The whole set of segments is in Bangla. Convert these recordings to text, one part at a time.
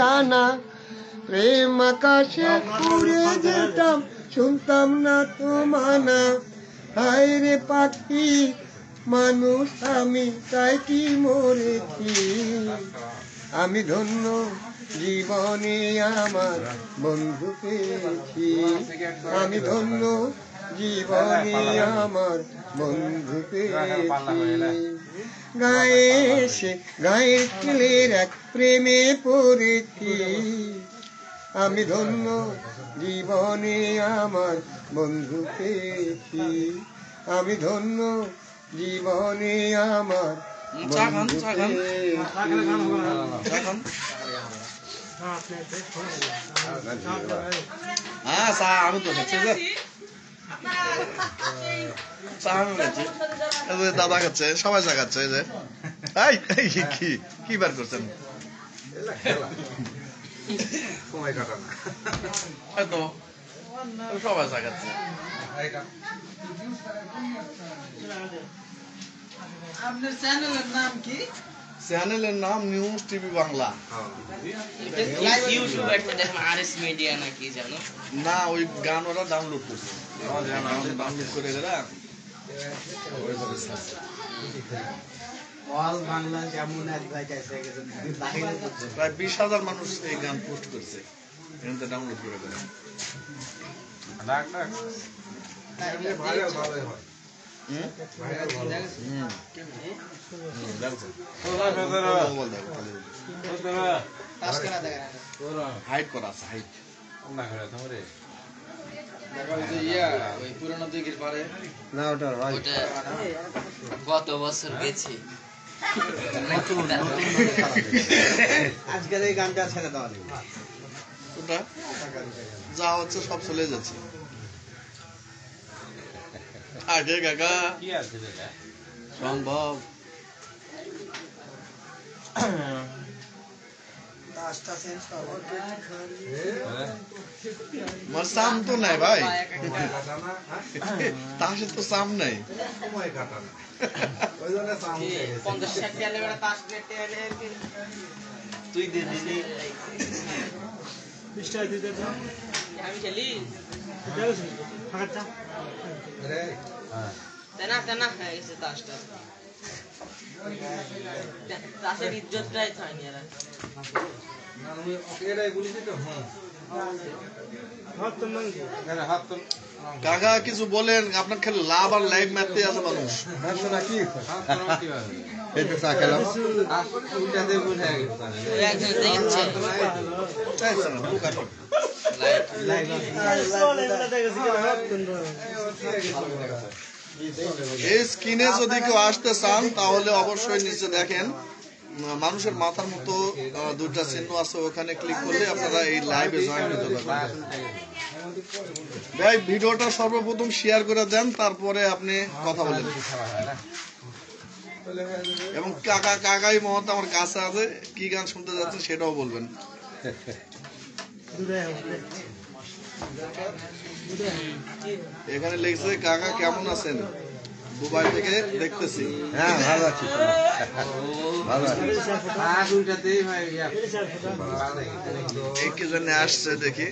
টানা প্রেম আকাশে উড়ে যেতাম শুনতাম না তো মানা হায় রে পাখি মানুষ আমি তাই কি মরেছি আমি ধন্য জীবনে আমার বন্ধু পেয়েছি আমি ধন্য জীবনে আমার বন্ধু পেয়েছি গায়ে এসে গায়ের ছেলের এক প্রেমে পড়েছি আমি ধন্য জীবনে আমার বন্ধু পেয়েছি আমি ধন্য জীবনে আমার বন্ধু দাদা খাচ্ছে সবাই চা খাচ্ছে যে কি বার করছেন সময় কাটানো হয়তো সবাই চা খাচ্ছে আপনার চ্যানেলের নাম কি চ্যানেলের নাম নিউজ টিভি বাংলা না ওই গান ওরা ডাউনলোড করছে ডাউনলোড করে এরা প্রায় 20,000 মানুষ এই গান পোস্ট করছে এখানে ডাউনলোড করে করে হাইট করা আছে হাইট গত বছর গেছি আজকের এই গানটা ছেড়ে দেওয়া ওটা যা হচ্ছে সব চলে যাচ্ছে আগে কাকা কি আছে সম্ভব সাম তো নাই ভাই তাসে তো সাম নাই তুই দে দিদি আমি খেলি তেনা হয়ে গেছে তাসটা তাসের ইজ্জতটাই হয়নি এরা কাকা কিছু বলেন আপনার খালি লাভ আর লাইভ মারতে আছে মানুষ এই স্ক্রিনে যদি কেউ আসতে চান তাহলে অবশ্যই নিচে দেখেন মানুষের মাথার মতো দুইটা চিহ্ন আছে ওখানে ক্লিক করলে আপনারা এই লাইভে জয়েন হতে পারবেন ভাই ভিডিওটা সর্বপ্রথম শেয়ার করে দেন তারপরে আপনি কথা বলেন এবং কাকাই মহৎ আমার কাছে আছে কি গান শুনতে যাচ্ছেন সেটাও বলবেন এখানে লিখছে কাকা কেমন আছেন দুবাই থেকে দেখতেছি হ্যাঁ ভালো আছি ভালো আছি এই কি জন্য আসছে দেখি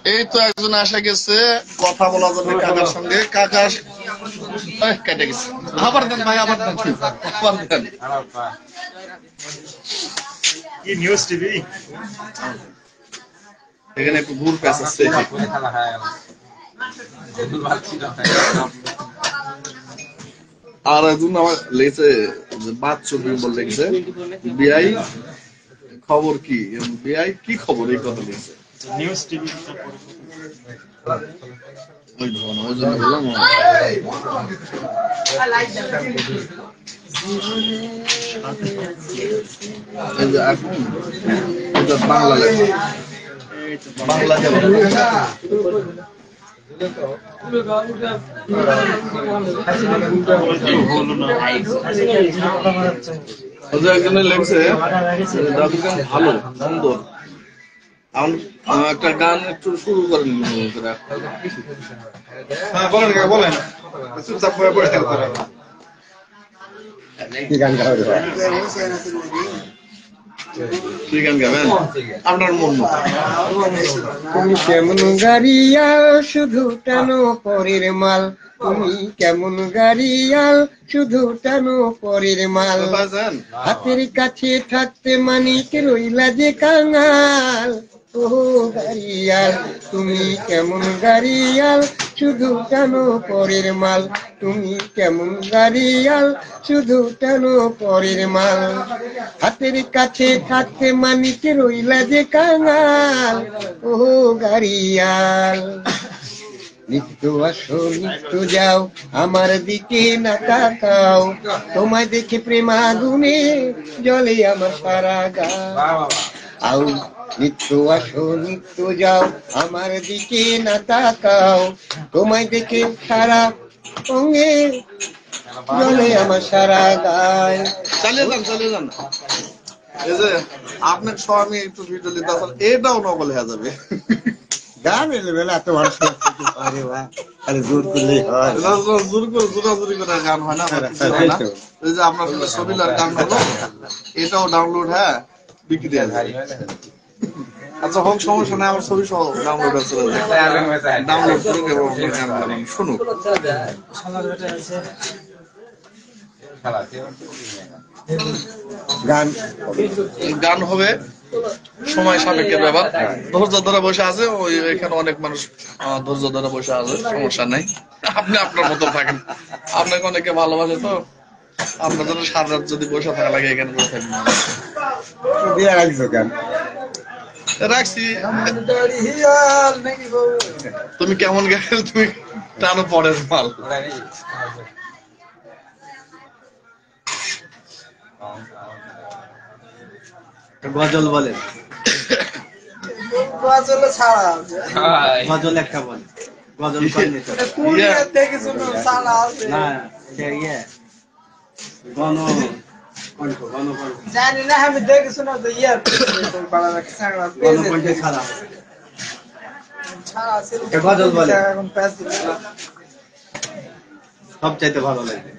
এই তো একজন আসা গেছে কথা বলার জন্য কাকার সঙ্গে কাকা কেটে গেছে আবার দেন ভাই আবার দেন আবার দেন কি নিউজ টিভি এখানে একটু ভুল প্যাচ আছে আর একজন আমার লেগেছে বাচ্চা বিমল লেগেছে বিআই খবর কি বিআই কি খবর এই কথা লেগেছে নিউজ টিভি ওই ধরনের ওই জন্য বললাম এই যে এখন এটা বাংলা লেখা বাংলা একজনে লেগছে দাদুর গান ভালো সুন্দর। একটা গান একটু শুরু করেন। হ্যাঁ বলেন বলেন, চুপচাপ পড়ে থাকতে হবে। কি গান গাওয়া কি গান গাবেন আপনার মন মতো? তুমি কেমন গাড়িয়াল শুধু টানো পরের মাল, তুমি কেমন গাড়িয়াল শুধু টানো পরের মাল, বাজান হাতের কাছে থাকতে মানিক রইলা যে কাঙাল। ও গাড়িয়াল তুমি কেমন গাড়িয়াল শুধু টানো পরের মাল, তুমি কেমন গাড়িয়াল শুধু টানো পরের মাল, হাতের কাছে থাকতে মানিক রইলা যে কাঙাল। ও গাড়িয়াল নিত্য আসো নিত্য যাও আমার দিকে না তাকাও, তোমায় দেখে প্রেম আগুনে জ্বলে আমার সারা গা। আও নিত্য আসো নিত্য যাও আমার দিকে না তাকাও, তোমায় দেখে সারা অঙ্গে জ্বলে আমার সারা গায়। চালিয়ে যান চালিয়ে যান। এই যে আপনার সহ আমি একটু ভিডিও নিতে আসলে এটাও নকল হয়ে যাবে। গান এলে বেলা এত মানুষ আরে বাহ, খালি জোর করলেই হয়। জোর করে জোরাজুরি করে গান হয় না, হয় না। এই যে আপনার সাথে ছবিলার গান হলো, এটাও ডাউনলোড হ্যাঁ বিক্রি আছে। আচ্ছা হোক সমস্যা নাই, আমার ছবি সহ ডাউনলোড আছে, ডাউনলোড করুক এবং গান শুনুক। গান হবে সময় সাপেক্ষের ব্যাপার। ধৈর্য ধরে বসে আছে, ওই এখানে অনেক মানুষ ধৈর্য ধরে বসে আছে, সমস্যা নাই। আপনি আপনার মতো থাকেন, আপনাকে অনেকে ভালোবাসে তো, আপনার জন্য সারা রাত যদি বসে থাকা লাগে এখানে বসে থাকবেন। রাখছি। তুমি কেমন গেলে তুমি টানো পরের মাল। গজল বলেন, গজল ছাড়া আছে। গজল একটা বলেন, গজল দেখে শুনো ছাড়া আছে না গণ কণ্ঠ, গণকণ্ঠ, জানি না, আমি দেখে শুনো তো ইয়ার গণকণ্ঠে ছাড়া ছাড়া আছে। গজল বলে এখন প্যাস সবচাইতে ভালো লাগে।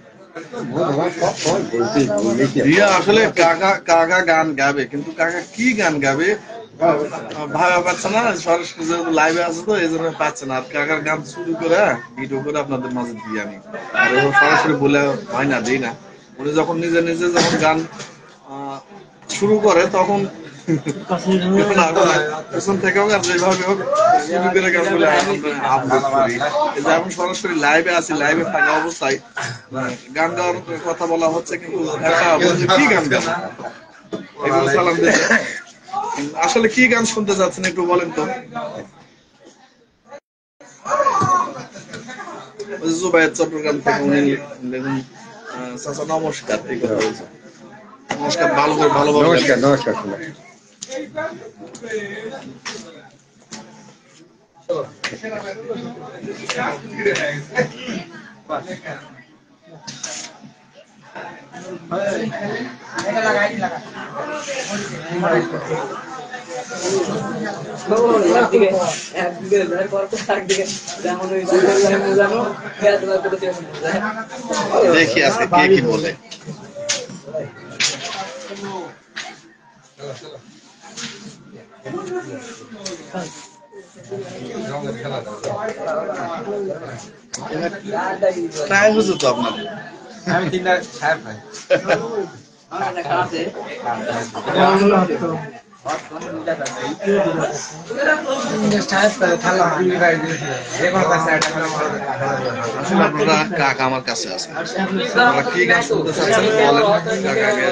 রিয়া আসলে কাকা কাকা গান গাবে, কিন্তু কাকা কি গান গাবে ভাবা পাচ্ছে না, সরাসরি লাইভে আছে তো এই জন্য পাচ্ছে না। আর কাকার গান শুরু করে ভিডিও করে আপনাদের মাঝে দিই আমি, আর সরাসরি বলে হয় না, দিই না। উনি যখন নিজে নিজে যখন গান শুরু করে তখন পেছন থেকে হোক আর যেভাবে হোক শুরু করে গানগুলো আপলোড করি। এই যে এখন সরাসরি লাইভে আছি, লাইভে থাকা অবস্থায় গান গাওয়ার কথা বলা হচ্ছে, কিন্তু কি গান গাবো এগুলো সালাম দিয়ে। আসলে কি গান শুনতে চাচ্ছেন একটু বলেন তো। জুবাইর চট্টগ্রাম থেকে উনি দেখুন, চাচা নমস্কার, এই কথা বলছে। নমস্কার, ভালো করে ভালো নমস্কার নমস্কার। দেখি আজকে কে কি বলে। প্রায় হচ্ছে তো আপনার। আমি তিনটা খারাপ ভাই আপনারা কাকা আমার কাছে আছে, আপনারা কি গান শুনতে চাচ্ছেন বলেন, কাকা আগে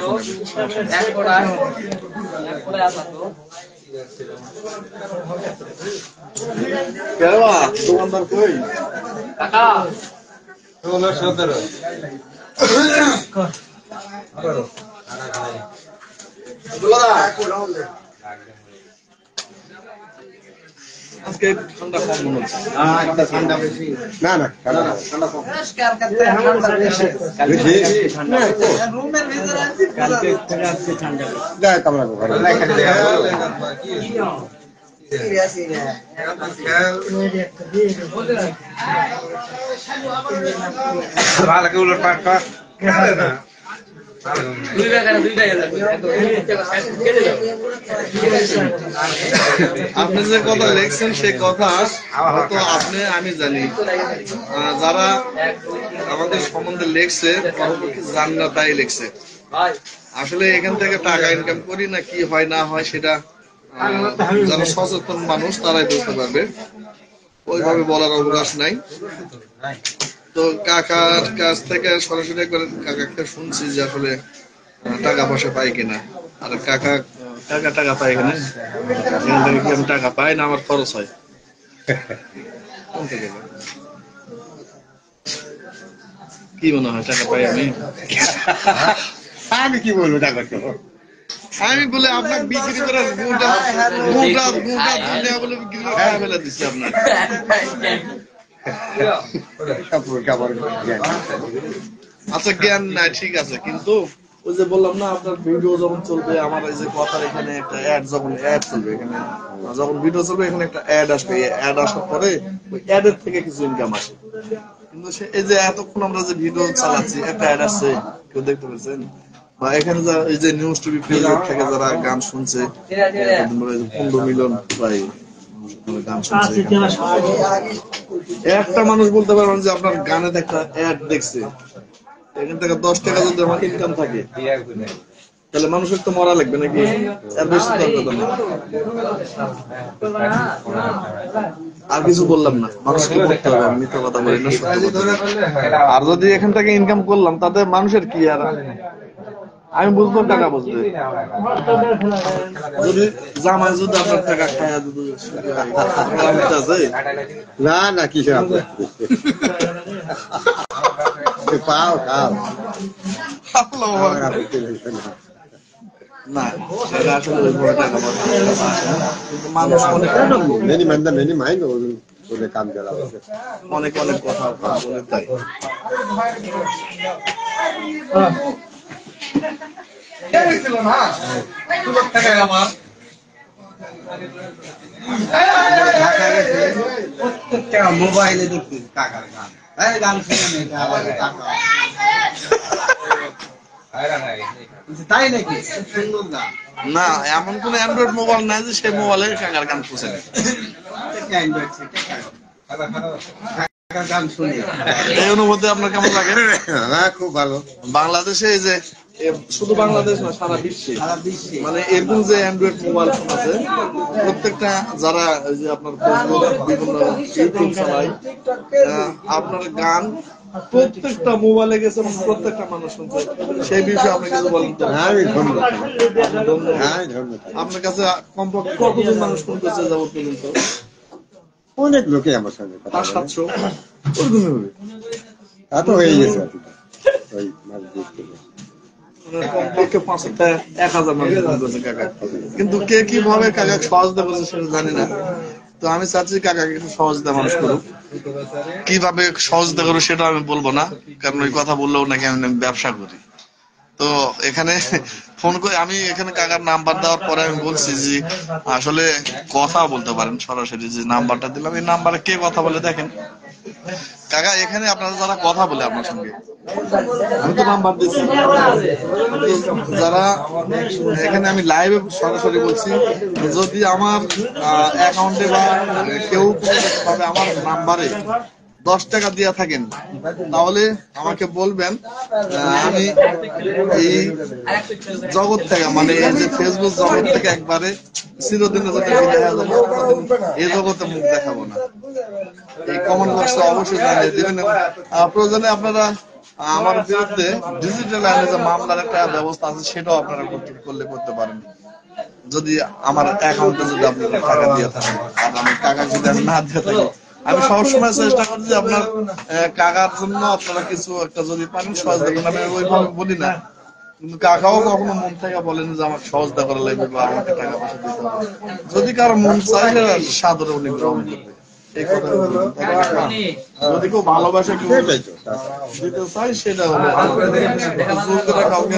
দোকানদার কই আজকে ঠান্ডা কম মনে হচ্ছে। ঠান্ডা বেশি না না ঠান্ডা না। ঠান্ডা কম বেশি রুমের ভিতরে আছি যায় কামড়া ঘরে ভালো করে উলট পাট কর না আপনি যে কথা লিখছেন সেই কথা হয়তো আপনি আমি জানি, যারা আমাদের সম্বন্ধে লিখছে জান না তাই লিখছে। আসলে এখান থেকে টাকা ইনকাম করি না কি হয় না হয় সেটা যারা সচেতন মানুষ তারাই বুঝতে পারবে, ওইভাবে বলার অবকাশ নাই। তো কাকার কাছ থেকে সরাসরি একবার কাকাকে শুনছি যে আসলে টাকা পয়সা পাই কিনা। আর কাকা কাকা টাকা পাই কিনা, এখান থেকে কি আমি টাকা পাই না আমার খরচ হয়? কোন থেকে পাই? কি মনে হয় টাকা পাই আমি? আমি কি বলবো টাকা তো আমি বলে আপনার বিক্রি করার গুঁটা গুঁটা গুঁটা দুনিয়া বলে বিক্রি করে খাওয়া ফেলে দিচ্ছি আপনার। কাপড় কাপড় আচ্ছা জ্ঞান নাই ঠিক আছে, কিন্তু ওই যে বললাম না আপনার ভিডিও যখন চলবে, আমার এই যে কথার এখানে একটা অ্যাড যখন অ্যাড চলবে, এখানে যখন ভিডিও চলবে এখানে একটা অ্যাড আসবে, অ্যাড আসার পরে ওই অ্যাডের থেকে কিছু ইনকাম আসে। কিন্তু সে এই যে এতক্ষণ আমরা যে ভিডিও চালাচ্ছি একটা অ্যাড আসছে, কেউ দেখতে পেয়েছেন? বা এখানে যা এই যে নিউজ টিভি ফেসবুক থেকে যারা গান শুনছে 15 মিলিয়ন প্রায় গান শুনছে, একটা মানুষ বলতে পারবেন যে আপনার গানের একটা অ্যাড দেখছে, এখান থেকে 10 টাকা যদি আমার ইনকাম থাকে তাহলে মানুষের তো মরা লাগবে নাকি? এর বেশি দরকার না। আর কিছু বললাম না, মানুষকে বলতে হবে আমি মিথ্যা কথা বলি না, সত্য কথা বলি। আর যদি এখান থেকে ইনকাম করলাম তাতে মানুষের কি আর, আমি বুঝবো টাকা বুঝবে। যদি জামাই যদি আপনার টাকা খায়া যদি আছে না না কিসে পাও খাও না, সেটা আসলে ওইভাবে টাকা পয়সা কিন্তু মানুষ অনেক মেনি মান্দা মেনি মাইন্ড ওদের কাম করা অনেক অনেক কথা বলে তাই। প্রত্যেকটা মোবাইলে দেখছি কাকার গান, গান শুনে তাই নাকি? সুন্দর গান। না এমন কোন অ্যান্ড্রয়েড মোবাইল নাই যে সেই মোবাইলে কাকার গান খুঁজে নেই। গান শুনি এই অনুভূতি আপনার কেমন লাগে? হ্যাঁ খুব ভালো। বাংলাদেশে এই যে শুধু বাংলাদেশ না সারা বিশ্বে মানে এরকম যে অ্যান্ড্রয়েড মোবাইল ফোন আছে, প্রত্যেকটা যারা এই যে আপনার ফেসবুক বিভিন্ন ইউটিউব চালায়, আপনার গান প্রত্যেকটা মোবাইলে গেছে এবং প্রত্যেকটা মানুষ শুনছে। সেই বিষয়ে আপনি কিছু বলেন তো? আমি ধন্যবাদ। হ্যাঁ ধন্যবাদ। আপনার কাছে কমপক্ষে কতজন মানুষ শুনতেছে যাবত পর্যন্ত? অনেক লোকে আমার সঙ্গে কথা 500-700 ওরকমই হবে। তা তো হয়ে গেছে ওই মাঝ দিয়ে কমপক্ষে 500-1000 মানুষ শুনতেছে কাকা। কিন্তু কে কিভাবে কাকা সহজতা করছে সেটা জানি না। তো আমি চাচ্ছি কাকাকে একটু সহজতা মানুষ করুক। কিভাবে সহজতা করুক সেটা আমি বলবো না, কারণ ওই কথা বললেও নাকি আমি ব্যবসা করি। তো এখানে ফোন করে আমি এখানে কাকার নাম্বার দেওয়ার পরে আমি বলছি যে আসলে কথা বলতে পারেন সরাসরি, যে নাম্বারটা দিলাম এই নাম্বারে কে কথা বলে দেখেন। কাকা এখানে আপনারা যারা কথা বলে আপনার সঙ্গে, আমি তো নাম্বার দিচ্ছি, যারা এখানে আমি লাইভে সরাসরি বলছি, যদি আমার অ্যাকাউন্টে বা কেউ ভাবে আমার নাম্বারে 10 টাকা দিয়া থাকেন তাহলে আমাকে বলবেন, আমি এই জগৎ থেকে মানে এই যে ফেসবুক জগৎ থেকে একবারে চিরদিনের জন্য বিদায় হয়ে যাবো, এই জগতে মুখ দেখাবো না। এই কমেন্ট বক্সে অবশ্যই জানিয়ে দিবেন। প্রয়োজনে আপনারা আমার বিরুদ্ধে ডিজিটাল আইনে যে মামলার একটা ব্যবস্থা আছে সেটাও আপনারা করতে পারেন, যদি আমার অ্যাকাউন্টে যদি আপনারা টাকা দিয়ে থাকেন। আর আমি টাকা যদি আমি না দিয়ে থাকি, আমি সবসময় চেষ্টা করছি আপনার কাকার জন্য আপনারা কিছু একটা যদি পারেন সহজ দেখুন। আমি ওইভাবে বলি না কিন্তু কাকাও কখনো মন থেকে বলেন যে আমাকে সহজতা করা লাগবে বা আমাকে টাকা পয়সা দিতে হবে। যদি কারো মন চায় সাদরে উনি গ্রহণ করবে, এই কথা বলবেন। যদি কেউ ভালোবাসে কেউ সেটাই তো দিতে চাই সেটা হলো জোর করে কাউকে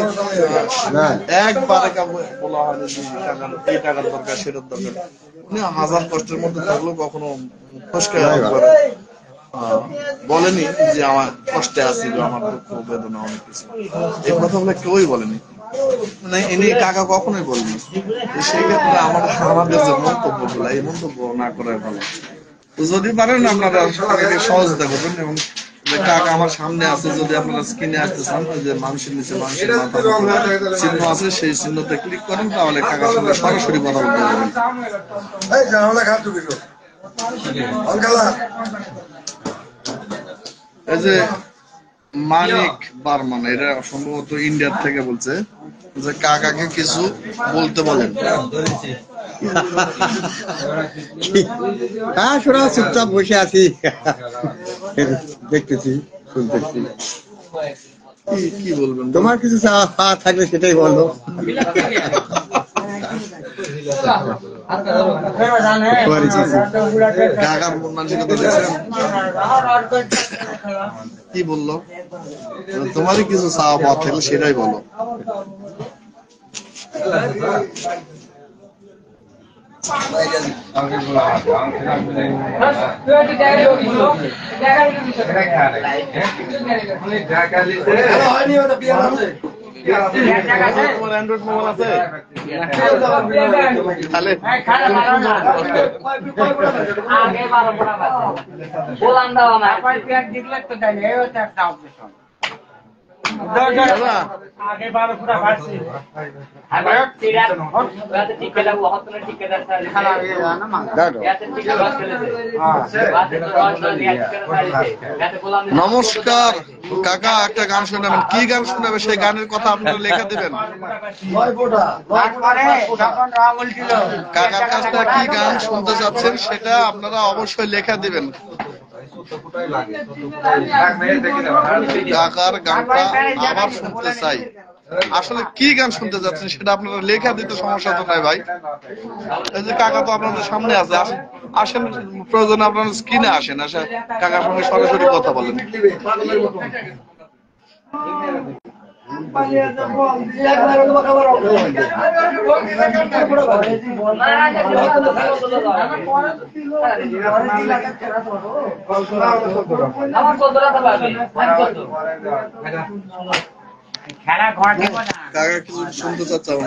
না একবারে কাউকে বলা হয় যে এই টাকার দরকার সেটার দরকার। উনি হাজার কষ্টের মধ্যে থাকলেও কখনো ফসকে বলেনি যে আমার কষ্টে আছি বা আমার দুঃখ বেদনা অনেক কিছু, এই কথা বলে কেউই বলেনি, মানে ইনি কাকা কখনোই বলেনি। সেই ক্ষেত্রে আমাদের যে মন্তব্য গুলো এই মন্তব্য না করার ভালো। তো যদি পারেন আপনারা সহযোগিতা করবেন এবং কাকা আমার সামনে আছে, যদি আপনারা স্ক্রিনে আসতে চান যে মানুষের নিচে মানুষের মাথার চিহ্ন আছে সেই চিহ্নতে ক্লিক করেন, তাহলে কাকার সঙ্গে সরাসরি কথা বলতে পারবেন। এই যে মানিক বার্মান, এটা সম্ভবত ইন্ডিয়ার থেকে বলছে যে কাকাকে কিছু বলতে বলেন। হ্যাঁ শোনা, চুপচাপ বসে আছি, দেখতেছি শুনতেছি। কি বলবেন? তোমার কিছু চাওয়া থাকলে সেটাই বলো। কাকার মন মানসিকতা দেখছেন কি বললো? তোমারই কিছু চাওয়া পাওয়া থাকলে সেটাই বলো। তোমার অ্যান্ড্রয়েড মোবাইল আছে? তাহলে নমস্কার কাকা, একটা গান শোনাবেন। কি গান শোনাবে সেই গানের কথা আপনারা লেখা দিবেন। কাকার কাছ থেকে কি গান শুনতে চাচ্ছেন সেটা আপনারা অবশ্যই লেখা দিবেন। কাকার গানটা আবার শুনতে চাই। আসলে কি গান শুনতে যাচ্ছেন সেটা আপনারা লেখা দিতে সমস্যা তো নাই ভাই। এই যে কাকা তো আপনাদের সামনে আছে, আসেন প্রয়োজনে আপনারা স্ক্রিনে আসেন, আসে কাকার সঙ্গে সরাসরি কথা বলেন। কাকা কিছু শুনতে চাচ্ছেন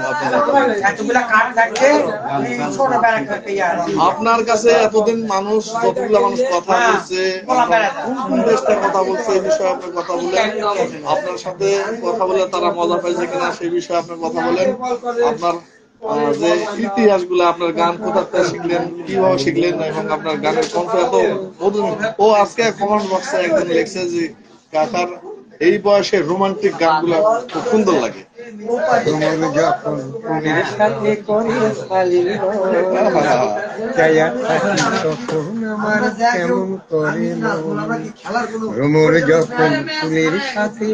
আপনার কাছে? এতদিন মানুষ যতগুলো মানুষ কথা বলছে, কোন কোন দেশটা কথা বলছে এই বিষয়ে আপনি কথা বলেন। আপনার সাথে কথা বলে তারা মজা পাইছে কিনা সেই বিষয়ে আপনি কথা বলেন। আপনার যে ইতিহাস গুলো, আপনার গান কোথা থেকে শিখলেন, কিভাবে শিখলেন এবং আপনার গানের কণ্ঠ এত মধুর। ও আজকে কমেন্ট বক্সে একজন লিখছে যে কাকার এই বয়সে রোমান্টিক গানগুলো খুব সুন্দর লাগে। রোমর যখন ফুলের সাথে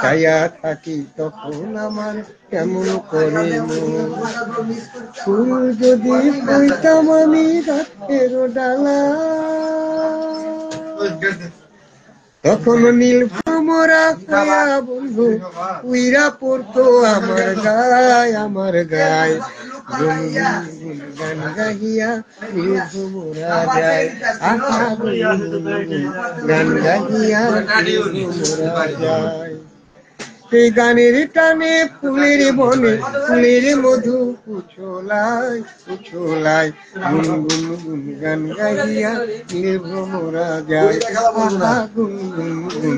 ছায়া থাকি তখন আমার কেমন করে ফুল যদি পাইতাম আমি রাতের ডালা, তখন নীল ভ্রমরা কয়া বন্ধু উইরা পড়তো আমার গায় গান গাহিয়া নীল ভ্রমরা যায়, গান গাহিয়া নীল ভ্রমরা যায়। সেই গানের টানে ফুলের বনে ফুলের মধু কুচলাই কুচলাই, গুন গুন গুন গান গাহিয়া নীল ভ্রমরা যায়, গুন গুন গুন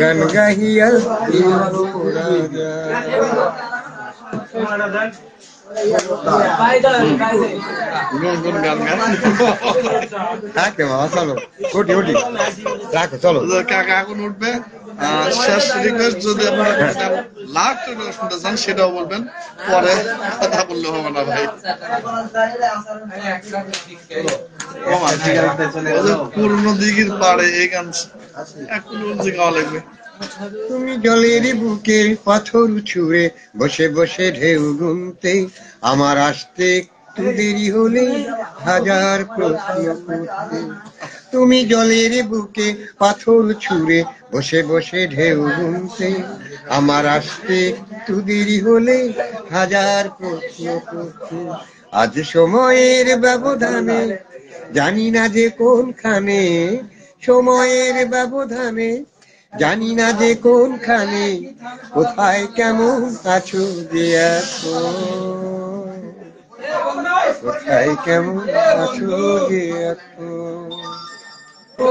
গান গাহিয়া নীল ভ্রমরা যায়। কোন গান গান থাকে বাবা, চলো উঠি উঠি, রাখো চলো। কাকা এখন উঠবে। শেষ রিকোয়েস্ট, যদি আপনারা লাস্ট শুনতে চান সেটাও বলবেন, পরে কথা বললে হবে না ভাই। পুরনো দিঘির পাড়ে এই গান এখন গাওয়া লাগবে। তুমি জলের বুকে পাথর ছুঁড়ে বসে বসে ঢেউ গুনতে, আমার আসতে একটু দেরি হলে হাজার প্রশ্ন করতে। তুমি জলের বুকে পাথর ছুঁড়ে বসে বসে ঢেউ গুনতে, আমার আসতে একটু দেরি হলে হাজার প্রশ্ন করতে। আজ সময়ের ব্যবধানে জানি না যে কোনখানে, সময়ের ব্যবধানে জানি না যে কোনখানে, কোথায় কেমন আছো যে এখন, কোথায় কেমন আছো যে এখন, ও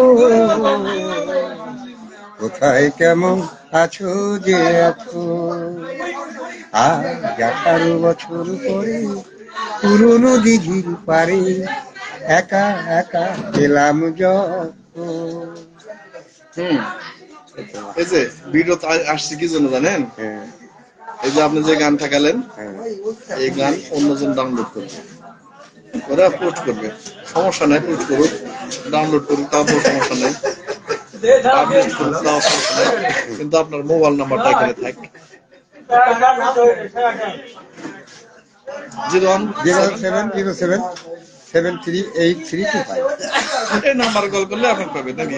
কোথায় কেমন আছো যে এখন। আজ 18 বছর পরে পুরনো দিঘির পারে একা একা গেলাম যখন। এই যে ভিডিও আসছে কি জন্য জানেন? এই যে আপনি যে গানটা গেলেন, এই গান অন্যজন ডাউনলোড করবে, ওরা পোস্ট করবে, সমস্যা নাই, পোস্ট করুক, ডাউনলোড করুক, তাও সমস্যা নেই, কিন্তু আপনার মোবাইল নাম্বারটা এখানে থাক। 01707738325 এই নাম্বার কল করলে আপনি পাবেন নাকি?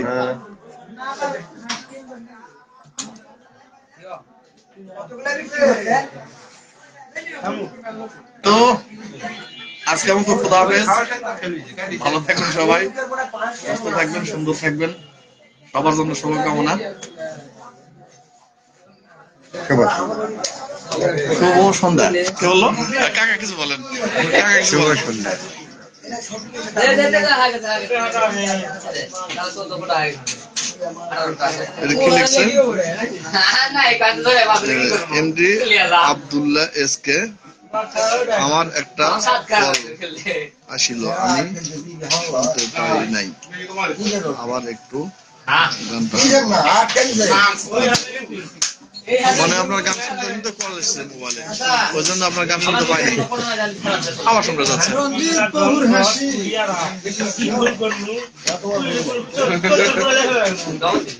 তো আজকে আমি খুব খোদা হাফেজ, ভালো থাকবেন সবাই, সুস্থ থাকবেন, সুন্দর থাকবেন, সবার জন্য শুভকামনা। শুভ সন্ধ্যা। কি বললো কাকা? কিছু বলেন কাকা, কিছু শুভ বলেন। সন্ধ্যা। এটা কি লিখছে? এমডি আব্দুল্লাহ এসকে, আমার একটা কল আসিল, আমি শুনতে পাই নাই, আবার একটু গানটা। মানে আপনার গান শুনতে শুনতে কল এসছে মোবাইলে, ওই জন্য আপনার গান শুনতে পাইনি, আবার শুনতে যাচ্ছে।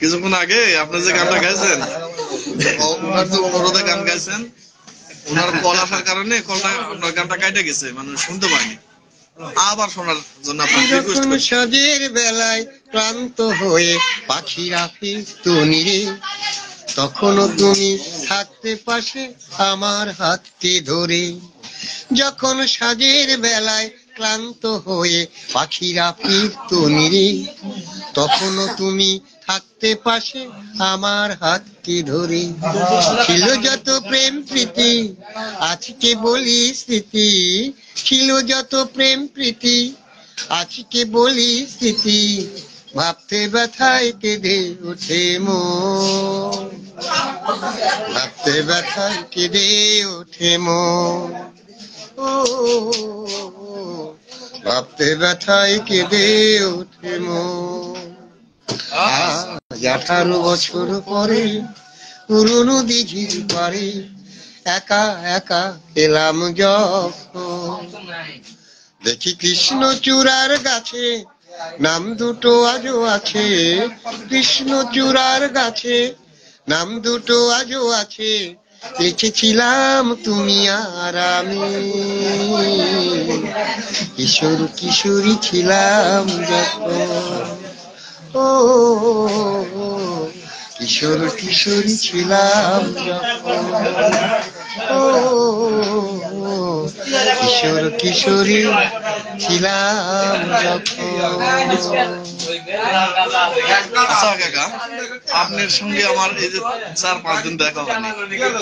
কিছুক্ষণ আগে আপনি যে গানটা গাইছেন, ওনার যে অনুরোধে গান গাইছেন, ওনার কল আসার কারণে কলটা আপনার গানটা কাটে গেছে, মানে শুনতে পাইনি, আবার শোনার জন্য আপনার রিকোয়েস্ট যখন করছি। সাজের বেলায় ক্লান্ত হয়ে পাখিরা ফিরতো নিরে, তখনও তুমি থাকতে পাশে আমার হাতটি ধরে। যখন সাজের বেলায় ক্লান্ত হয়ে পাখিরা ফিরতো নিরে, তখনও তুমি থাকতে পাশে আমার হাতটি ধরে। ছিল যত প্রেম প্রীতি আজকে বলি স্মৃতি, ছিল যত প্রেম প্রীতি আজকে বলি স্মৃতি, ভাবতে ব্যথায় কেঁদে ওঠে মন, ভাবতে ব্যথায় কেঁদে ওঠে মন, ও ভাবতে ব্যথায় কেঁদে ওঠে মন। আজ 18 বছর পরে পুরনো দিঘির পারে একা একা এলাম যখন, দেখি কৃষ্ণচূড়ার গাছে নাম দুটো আজও আছে, কৃষ্ণচূড়ার গাছে নাম দুটো আজও আছে, লিখেছিলাম তুমি আর আমি, কিশোর কিশোরী ছিলাম যখন, ও কিশোর কিশোরী ছিলাম যখন, ও কিশোর কিশোরী ছিলাম যখন। আচ্ছা কাকা, আপনার সঙ্গে আমার এই যে 4-5 দিন দেখা হয়নি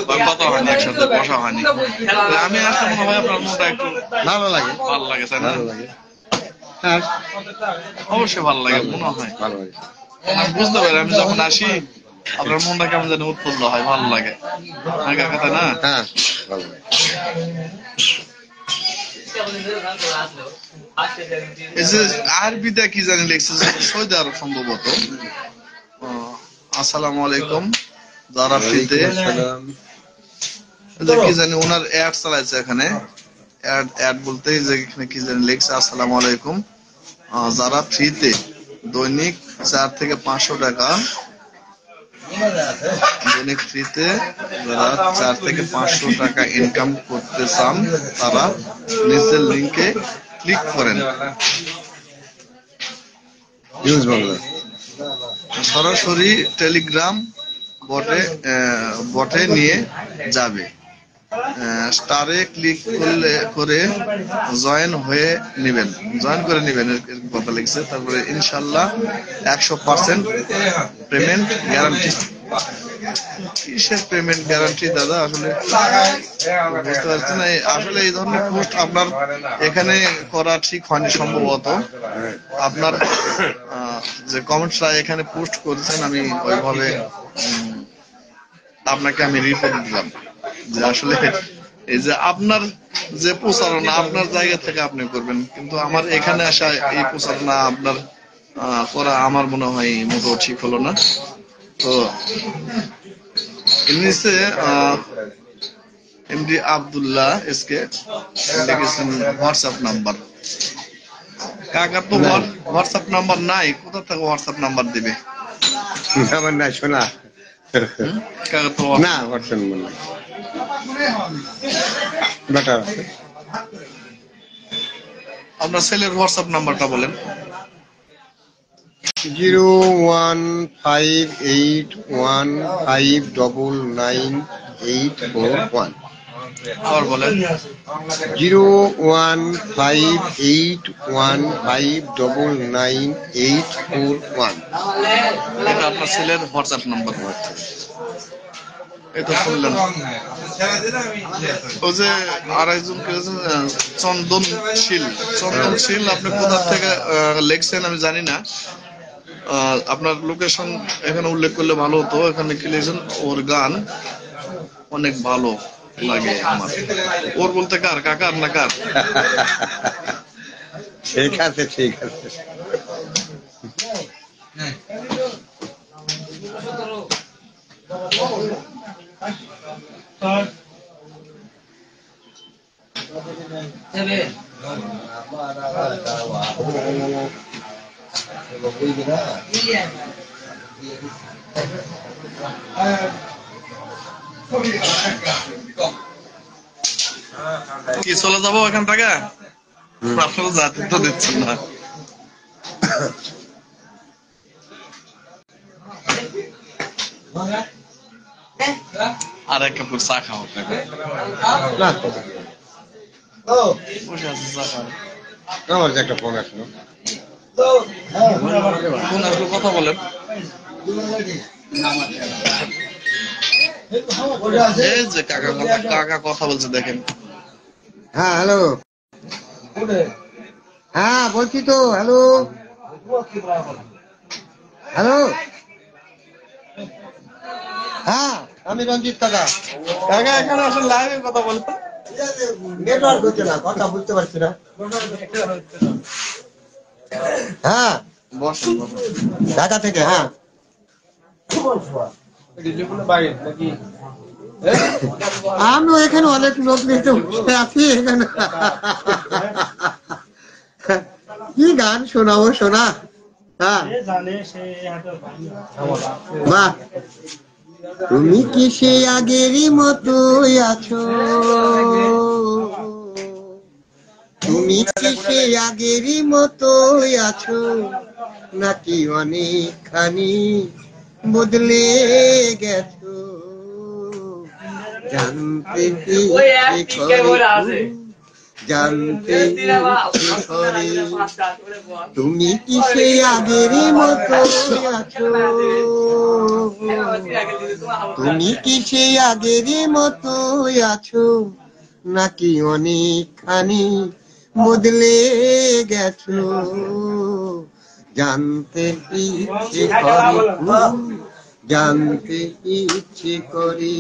বা কথা হয়নি, একসাথে বসা হয়নি, আমি আসলে মনে হয় আপনার মনটা একটু ভালো লাগে, ভালো লাগে, তাই না? ভালো লাগে, হ্যাঁ অবশ্যই ভালো লাগে, মনে হয় ভালো লাগে। আমি বুঝতে পারি, আমি যখন আসি আপনার মনটা কেমন যেন উৎফুল্ল হয়, ভালো লাগে, কাকা, তাই না? হ্যাঁ ভালো লাগে। এই যে আরবিতে কি জানি লিখছে, সৌদি আরব সম্ভবত। আসসালামু আলাইকুম, যারা ফ্রিতে কি জানি ওনার অ্যাড চালাইছে এখানে, অ্যাড বলতে যে এখানে কি জানি লিখছে, আসসালামু আলাইকুম, যারা ফ্রিতে দৈনিক 4 থেকে 500 টাকা, দৈনিক ফ্রিতে যারা 4 থেকে 500 টাকা ইনকাম করতে চান তারা নিচের লিংকে ক্লিক করেন। সরাসরি টেলিগ্রাম বটে নিয়ে যাবে। স্টারে ক্লিক করে জয়েন করে নেবেন কথা লিখছে। তারপরে ইনশাল্লাহ 100% পেমেন্ট গ্যারান্টি। কিসের পেমেন্ট গ্যারান্টি দাদা, আসলে বুঝতে পারছি না। আসলে এই ধরনের পোস্ট আপনার এখানে করা ঠিক হয়নি সম্ভবত। আপনার যে কমেন্টসটা এখানে পোস্ট করেছেন, আমি ওইভাবে আপনাকে আমি রিপোর্ট দিলাম যে আসলে এই যে আপনার যে প্রচারণা আপনার জায়গা থেকে আপনি করবেন, কিন্তু আমার এখানে আসা এই প্রচারণা আপনার করা আমার মনে হয় মোটেও ঠিক হলো না। তো নিচে এমডি আব্দুল্লাহ এসকে লিখেছেন হোয়াটসঅ্যাপ নাম্বার। কাকা তো হোয়াটসঅ্যাপ নাম্বার নাই, কোথা থেকে হোয়াটসঅ্যাপ নাম্বার দিবে? আমার না শোনা কাকা তো না হোয়াটসঅ্যাপ নাম্বার নাই, বেটার আছে। আপনার ছেলের হোয়াটসঅ্যাপ নাম্বারটা বলেন। 01581599841। আবার বলেন। 01581599841। এটা আপনার ছেলের হোয়াটসঅ্যাপ নাম্বার। এটা শুনলেন। ও যে আরেকজন চন্দনশীল, আপনি কোথা থেকে লিখছেন আমি জানি না। আপনার লোকেশন এখানে উল্লেখ করলে ভালো হতো। এখানে কি লিখছেন, ওর গান অনেক ভালো লাগে আমার। ওর বলতে কার, কাকার না কার? ঠিক আছে ঠিক আছে। কি চলে যাবো এখান থেকে? আপনারা জাতি তো দিচ্ছেন না। আর এক কাপ চা খাও। বসে আছে চা খাও। আমার যে একটা ফোন আসলো, ফোন আসলে কথা বলেন। এই যে কাকা কথা বলছে দেখেন। হ্যাঁ হ্যালো, হ্যাঁ বলছি তো, হ্যালো হ্যালো, হ্যাঁ আমি রঞ্জিত কাকা। কাকা এখানে আসলে লাইভে কথা বলতো। নেটওয়ার্ক হচ্ছে না, কথা বুঝতে পারছি না। হ্যাঁ বসেন ঢাকা থেকে। হ্যাঁ আমি এখানে অনেক লোক নিতে আছি এখানে। কি গান শোনাবো শোনা? হ্যাঁ বাহ, তুমি কি সে আগেরই মতোই আছো, তুমি কি সে আগেরই মতোই আছো, নাকি অনেকখানি বদলে গেছো? জানতে জানতে তুমি কি সেই আগেরই মতো আছো, তুমি কি সেই আগেরই মতো আছো, নাকি অনেকখানি বদলে গেছো? জানতে ইচ্ছে করে, জানতে ইচ্ছে করি।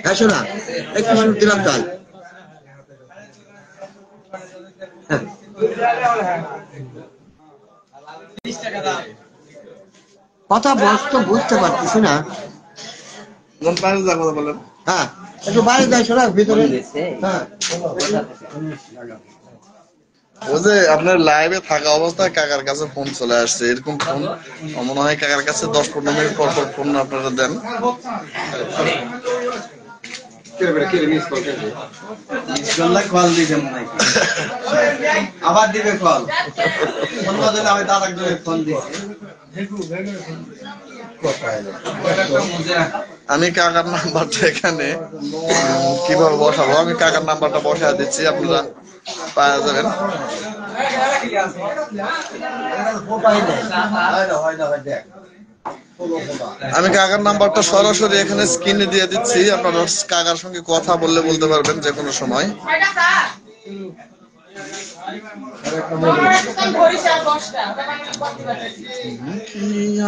হ্যাঁ শোনা একটু শুরু দিলাম তাই। কথা তো বুঝতে পারতেছি না। বাইরে যা কথা বলেন। হ্যাঁ একটু বাইরে যাই শোনা ভিতরে। হ্যাঁ ওই যে আপনার লাইভে থাকা অবস্থায় কাকার কাছে ফোন চলে আসছে, এরকম ফোন মনে হয় কাকার কাছে 10-15 মিনিট পর পর ফোন আপনারা দেন। কল দিবে মনে হয়, আবার দিবে কল। ফোন বদলে আমি দাদাকে ফোন দিচ্ছি। আমি কাকার নাম্বারটা এখানে কিভাবে বসাবো, আমি কাকার নাম্বারটা বসায় দিচ্ছি, আপনারা পাওয়া যাবেন। আমি কাকার নাম্বারটা সরাসরি এখানে স্ক্রিনে দিয়ে দিচ্ছি, আপনারা কাকার সঙ্গে কথা বলতে পারবেন যে কোনো সময়।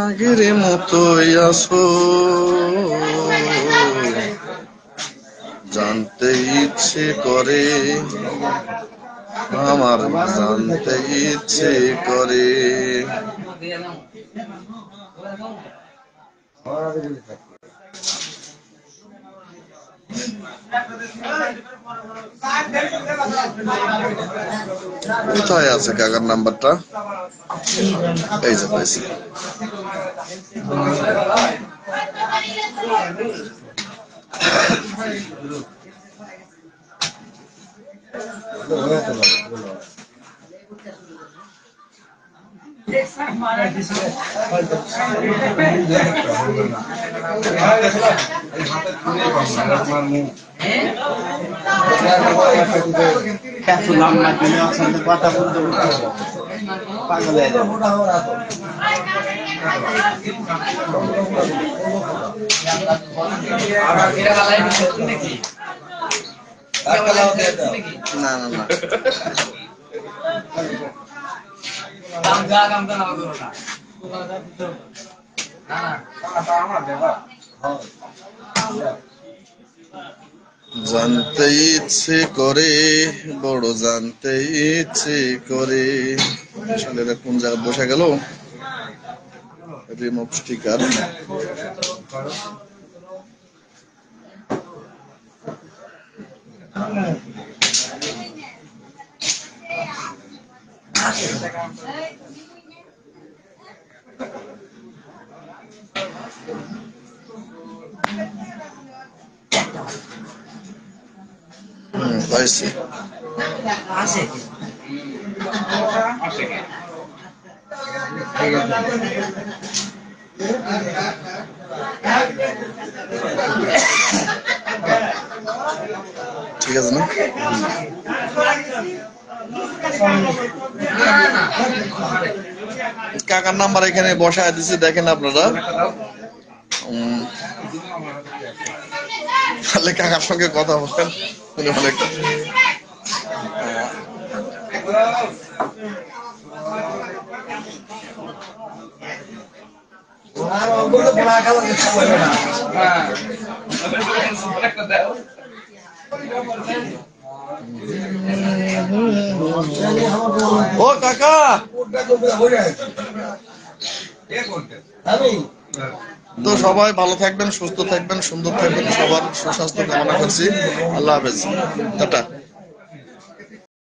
আগের মতোই আছো, জানতে ইচ্ছে করে আমার, জানতে ইচ্ছে করে। কোথায় আছে কাকার নাম্বারটা? এই যে পাইছি। কথা বলতে পাগল হয়ে যাবে। না না না, জানতে ইচ্ছে করে, বড় জানতে ইচ্ছে করে। আসলে এটা কোন জায়গায় বসে গেল? Remove sticker. পাইছি। ঠিক আছে না? কাকার নাম্বার এখানে বসায় দিচ্ছি, দেখেন আপনারা। তাহলে কাকার সঙ্গে কথা বলেন, উনি অনেক ও কাকা। তো সবাই ভালো থাকবেন, সুস্থ থাকবেন, সুন্দর থাকবেন, সবার সুস্বাস্থ্য কামনা করছি। আল্লাহ হাফেজ, টাটা।